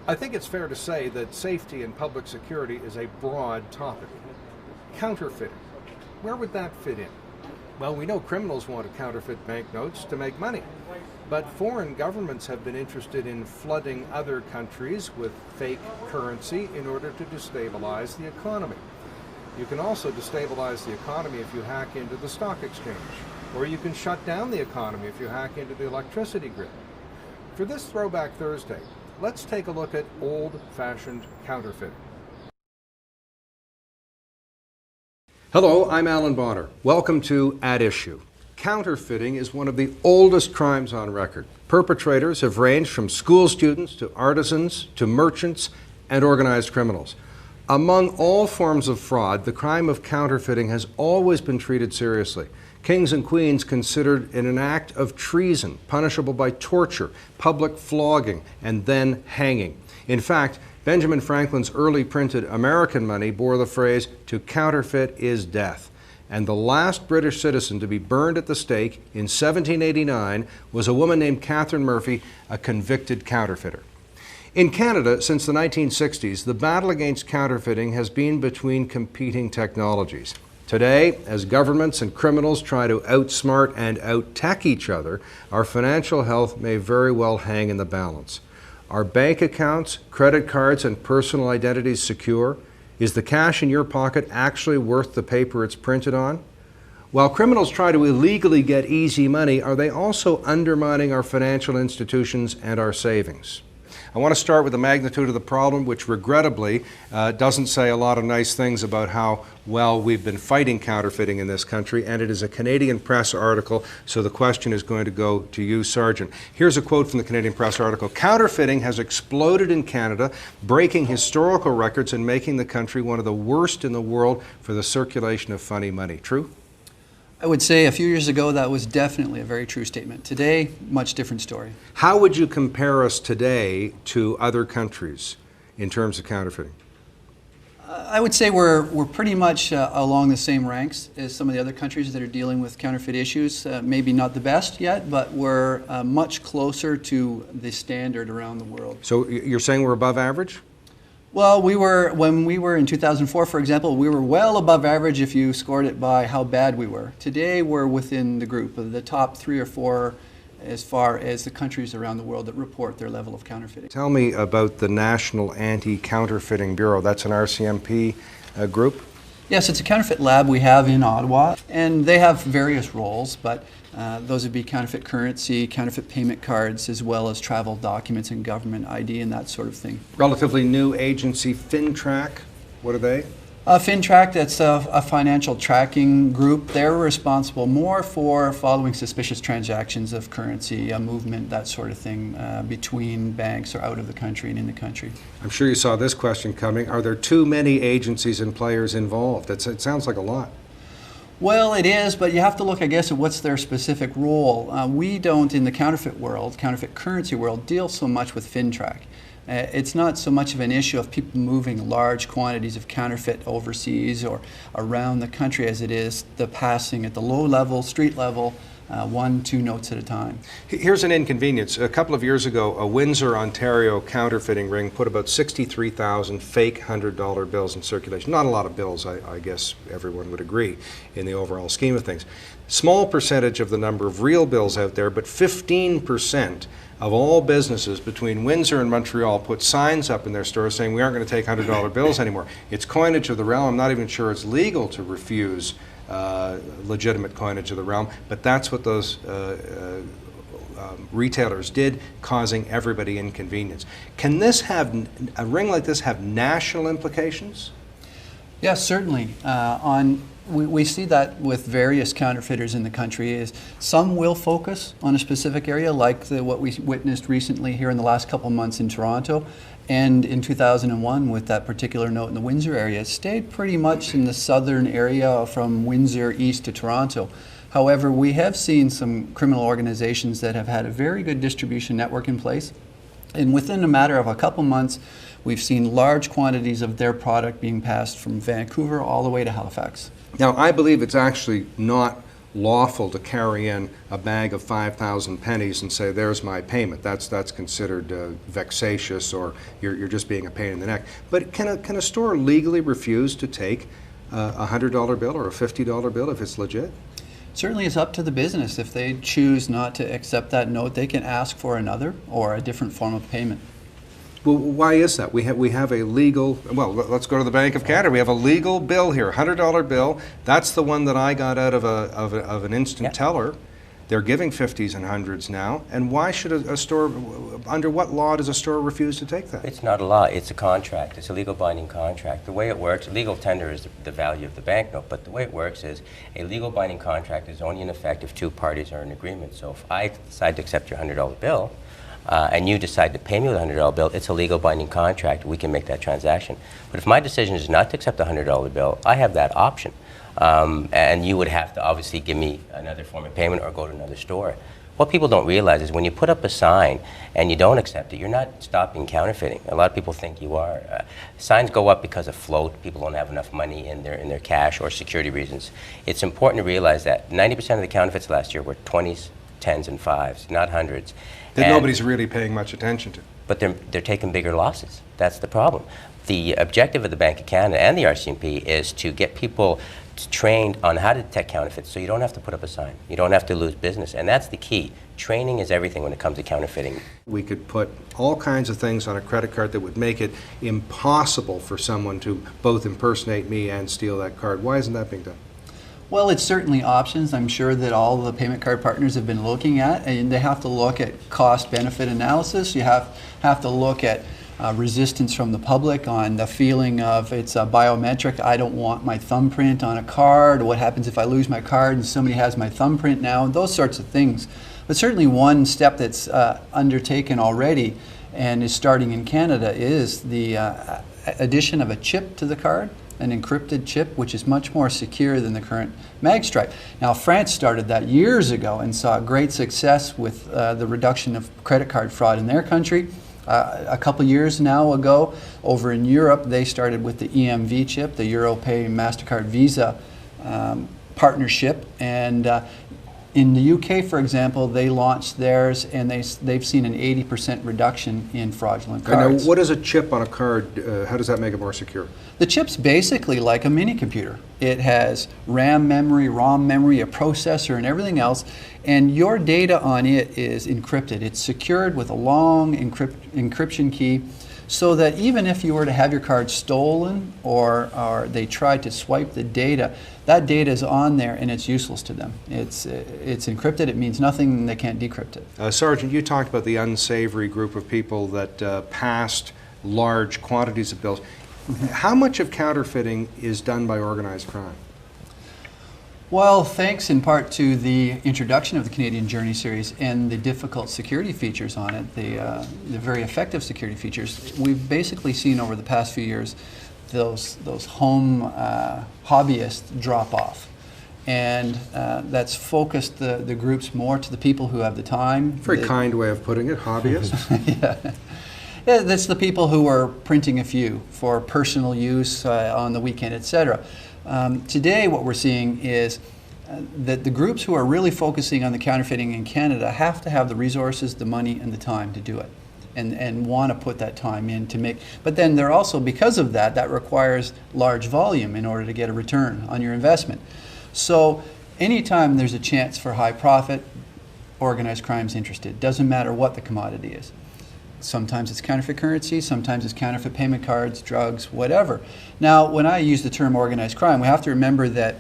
I think it's fair to say that safety and public security is a broad topic. Counterfeiting, where would that fit in? Well, we know criminals want to counterfeit banknotes to make money, but foreign governments have been interested in flooding other countries with fake currency in order to destabilize the economy. You can also destabilize the economy if you hack into the stock exchange, or you can shut down the economy if you hack into the electricity grid. For this Throwback Thursday, let's take a look at old-fashioned counterfeiting. Hello, I'm Alan Bonner. Welcome to At Issue. Counterfeiting is one of the oldest crimes on record. Perpetrators have ranged from school students to artisans to merchants and organized criminals. Among all forms of fraud, the crime of counterfeiting has always been treated seriously. Kings and queens considered it an act of treason, punishable by torture, public flogging, and then hanging. In fact, Benjamin Franklin's early printed American money bore the phrase, "To counterfeit is death." And the last British citizen to be burned at the stake in 1789 was a woman named Catherine Murphy, a convicted counterfeiter. In Canada, since the 1960s, the battle against counterfeiting has been between competing technologies. Today, as governments and criminals try to outsmart and out-tech each other, our financial health may very well hang in the balance. Are bank accounts, credit cards, and personal identities secure? Is the cash in your pocket actually worth the paper it's printed on? While criminals try to illegally get easy money, are they also undermining our financial institutions and our savings? I want to start with the magnitude of the problem, which regrettably doesn't say a lot of nice things about how well we've been fighting counterfeiting in this country, and it is a Canadian Press article, so the question is going to go to you, Sergeant. Here's a quote from the Canadian Press article. "Counterfeiting has exploded in Canada, breaking historical records and making the country one of the worst in the world for the circulation of funny money." True? I would say a few years ago that was definitely a very true statement. Today, much different story. How would you compare us today to other countries in terms of counterfeiting? I would say we're pretty much along the same ranks as some of the other countries that are dealing with counterfeit issues. Maybe not the best yet, but we're much closer to the standard around the world. So you're saying we're above average? Well, when we were in 2004, for example, we were well above average if you scored it by how bad we were. Today, we're within the group of the top 3 or 4 as far as the countries around the world that report their level of counterfeiting. Tell me about the National Anti-Counterfeiting Bureau. That's an RCMP group? Yes, it's a counterfeit lab we have in Ottawa, and they have various roles, but those would be counterfeit currency, counterfeit payment cards, as well as travel documents and government ID and that sort of thing. Relatively new agency, FinTrack. What are they? FinTrack, that's a financial tracking group. They're responsible more for following suspicious transactions of currency, movement, that sort of thing, between banks or out of the country and in the country. I'm sure you saw this question coming. Are there too many agencies and players involved? It sounds like a lot. Well, it is, but you have to look, I guess, at what's their specific role. We don't, in the counterfeit world, counterfeit currency world, deal so much with FinTrack. It's not so much of an issue of people moving large quantities of counterfeit overseas or around the country as it is the passing at the low level, street level, 1-2 notes at a time. Here's an inconvenience. A couple of years ago, a Windsor, Ontario counterfeiting ring put about 63,000 fake $100 bills in circulation. Not a lot of bills, I guess everyone would agree, in the overall scheme of things. Small percentage of the number of real bills out there, but 15% of all businesses between Windsor and Montreal put signs up in their stores saying we aren't going to take $100 bills anymore. It's coinage of the realm. I'm not even sure it's legal to refuse legitimate coinage of the realm, but that's what those retailers did, causing everybody inconvenience. Can this have, a ring like this have national implications? Yes, certainly. We see that with various counterfeiters in the country. Is some will focus on a specific area, like what we witnessed recently here in the last couple of months in Toronto, and in 2001 with that particular note in the Windsor area. It stayed pretty much in the southern area from Windsor east to Toronto. However, we have seen some criminal organizations that have had a very good distribution network in place, and within a matter of a couple months, we've seen large quantities of their product being passed from Vancouver all the way to Halifax. Now, I believe it's actually not lawful to carry in a bag of 5,000 pennies and say, there's my payment. That's considered vexatious, or you're just being a pain in the neck. But can a store legally refuse to take a $100 bill or a $50 bill if it's legit? Certainly it's up to the business. If they choose not to accept that note, they can ask for another or a different form of payment. Well, why is that? We have a legal, well, let's go to the Bank of Canada. We have a legal bill here, $100 bill. That's the one that I got out of an instant teller. They're giving 50s and 100s now. And why should a store, under what law does a store refuse to take that? It's not a law, it's a contract. It's a legal binding contract. The way it works, legal tender is the value of the banknote, but the way it works is a legal binding contract is only in effect if two parties are in agreement. So if I decide to accept your $100 bill, and you decide to pay me with a $100 bill, it's a legal binding contract. We can make that transaction. But if my decision is not to accept the $100 bill, I have that option. And you would have to obviously give me another form of payment or go to another store. What people don't realize is when you put up a sign and you don't accept it, you're not stopping counterfeiting. A lot of people think you are. Signs go up because of float. People don't have enough money in their cash or security reasons. It's important to realize that 90% of the counterfeits last year were 20s, 10s, and 5s, not hundreds. That nobody's really paying much attention to. But they're taking bigger losses. That's the problem. The objective of the Bank of Canada and the RCMP is to get people trained on how to detect counterfeits so you don't have to put up a sign. You don't have to lose business. And that's the key. Training is everything when it comes to counterfeiting. We could put all kinds of things on a credit card that would make it impossible for someone to both impersonate me and steal that card. Why isn't that being done? Well, it's certainly options. I'm sure that all the payment card partners have been looking at, and they have to look at cost-benefit analysis. You have to look at resistance from the public on the feeling of it's a biometric. I don't want my thumbprint on a card. What happens if I lose my card and somebody has my thumbprint now? Those sorts of things. But certainly one step that's undertaken already and is starting in Canada is the addition of a chip to the card, an encrypted chip, which is much more secure than the current magstripe. Now, France started that years ago and saw great success with the reduction of credit card fraud in their country. A couple years now ago, over in Europe, they started with the EMV chip, the EuroPay MasterCard Visa partnership. And in the UK, for example, they launched theirs, and they've seen an 80% reduction in fraudulent cards. Now, what is a chip on a card? How does that make it more secure? The chip's basically like a mini computer. It has RAM memory, ROM memory, a processor, and everything else, and your data on it is encrypted. It's secured with a long encryption key, so that even if you were to have your card stolen or they tried to swipe the data, that data is on there and it's useless to them. It's encrypted, it means nothing, and they can't decrypt it. Sergeant, you talked about the unsavory group of people that passed large quantities of bills. How much of counterfeiting is done by organized crime? Well, thanks in part to the introduction of the Canadian Journey series and the difficult security features on it, the very effective security features, we've basically seen over the past few years those home hobbyists drop off. And that's focused the groups more to the people who have the time. Very kind way of putting it, hobbyists. Yeah. Yeah, that's the people who are printing a few for personal use on the weekend, etc. Today what we're seeing is that the groups who are really focusing on the counterfeiting in Canada have to have the resources, the money, and the time to do it, and want to put that time in to make. But then they're also, because of that, that requires large volume in order to get a return on your investment. So anytime there's a chance for high profit, organized crime's interested. Doesn't matter what the commodity is. Sometimes it's counterfeit currency, sometimes it's counterfeit payment cards, drugs, whatever. Now, when I use the term organized crime, we have to remember that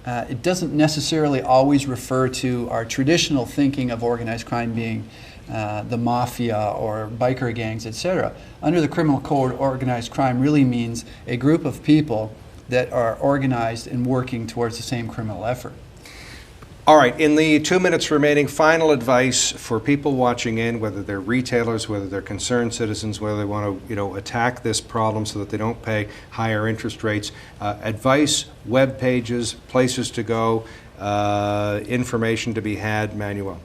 it doesn't necessarily always refer to our traditional thinking of organized crime being the mafia or biker gangs, etc. Under the criminal code, organized crime really means a group of people that are organized and working towards the same criminal effort. All right, in the 2 minutes remaining, final advice for people watching in, whether they're retailers, whether they're concerned citizens, whether they want to, attack this problem so that they don't pay higher interest rates. Advice, web pages, places to go, information to be had. Manuel.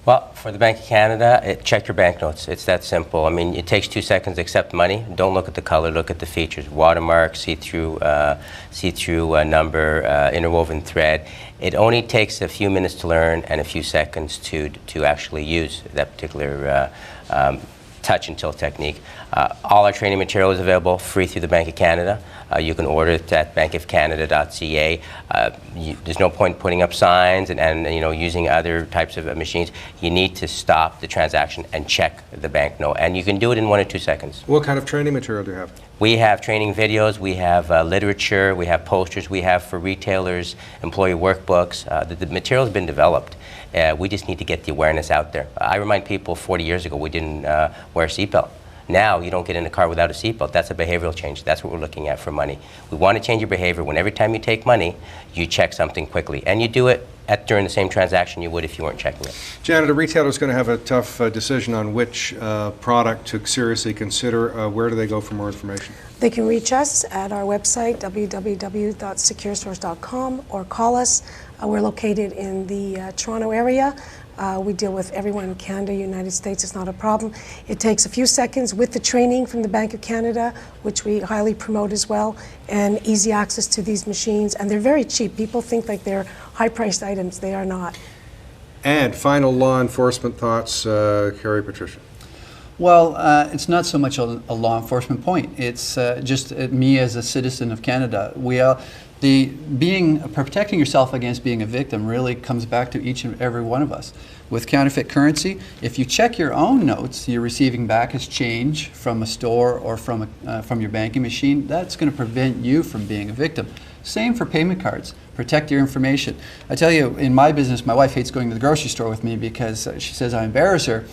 Well, for the Bank of Canada, check your banknotes. It's that simple. I mean, it takes 2 seconds to accept money. Don't look at the color, look at the features. Watermark, see-through number, interwoven thread. It only takes a few minutes to learn and a few seconds to actually use that particular touch and tilt technique. All our training material is available free through the Bank of Canada. You can order it at bankofcanada.ca. There's no point putting up signs and using other types of machines. You need to stop the transaction and check the banknote, and you can do it in 1 or 2 seconds. What kind of training material do you have? We have training videos, we have literature, we have posters, we have for retailers, employee workbooks. The material has been developed. We just need to get the awareness out there. I remind people 40 years ago we didn't wear a seatbelt. Now you don't get in a car without a seatbelt. That's a behavioral change. That's what we're looking at for money. We want to change your behavior when every time you take money, you check something quickly. And you do it during the same transaction you would if you weren't checking it. Janet, a retailer is going to have a tough decision on which product to seriously consider. Where do they go for more information? They can reach us at our website, www.securestores.com, or call us. We're located in the Toronto area. We deal with everyone in Canada, United States. It's not a problem. It takes a few seconds with the training from the Bank of Canada, which we highly promote as well, and easy access to these machines. And they're very cheap. People think like they're high-priced items. They are not. And final law enforcement thoughts, Carrie, Patricia. Well, it's not so much a law enforcement point. It's just me as a citizen of Canada. Protecting yourself against being a victim really comes back to each and every one of us. With counterfeit currency, if you check your own notes you're receiving back as change from a store or from your banking machine, that's going to prevent you from being a victim. Same for payment cards. Protect your information. I tell you, in my business, my wife hates going to the grocery store with me because she says I embarrass her.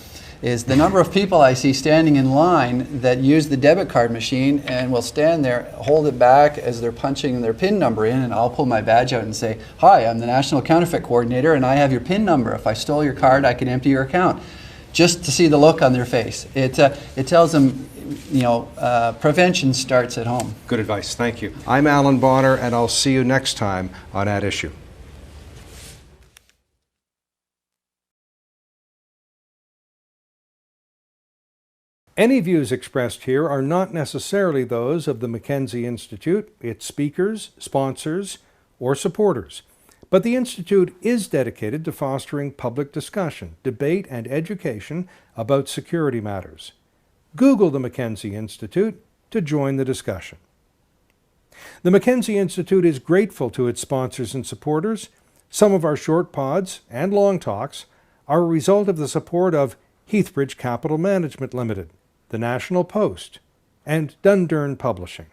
Is the number of people I see standing in line that use the debit card machine and will stand there, hold it back as they're punching their PIN number in, and I'll pull my badge out and say, "Hi, I'm the National Counterfeit Coordinator, and I have your PIN number. If I stole your card, I can empty your account." Just to see the look on their face. It tells them, prevention starts at home. Good advice. Thank you. I'm Alan Bonner, and I'll see you next time on At Issue. Any views expressed here are not necessarily those of the Mackenzie Institute, its speakers, sponsors, or supporters. But the Institute is dedicated to fostering public discussion, debate, and education about security matters. Google the Mackenzie Institute to join the discussion. The Mackenzie Institute is grateful to its sponsors and supporters. Some of our short pods and long talks are a result of the support of Heathbridge Capital Management Limited, the National Post, and Dundurn Publishing.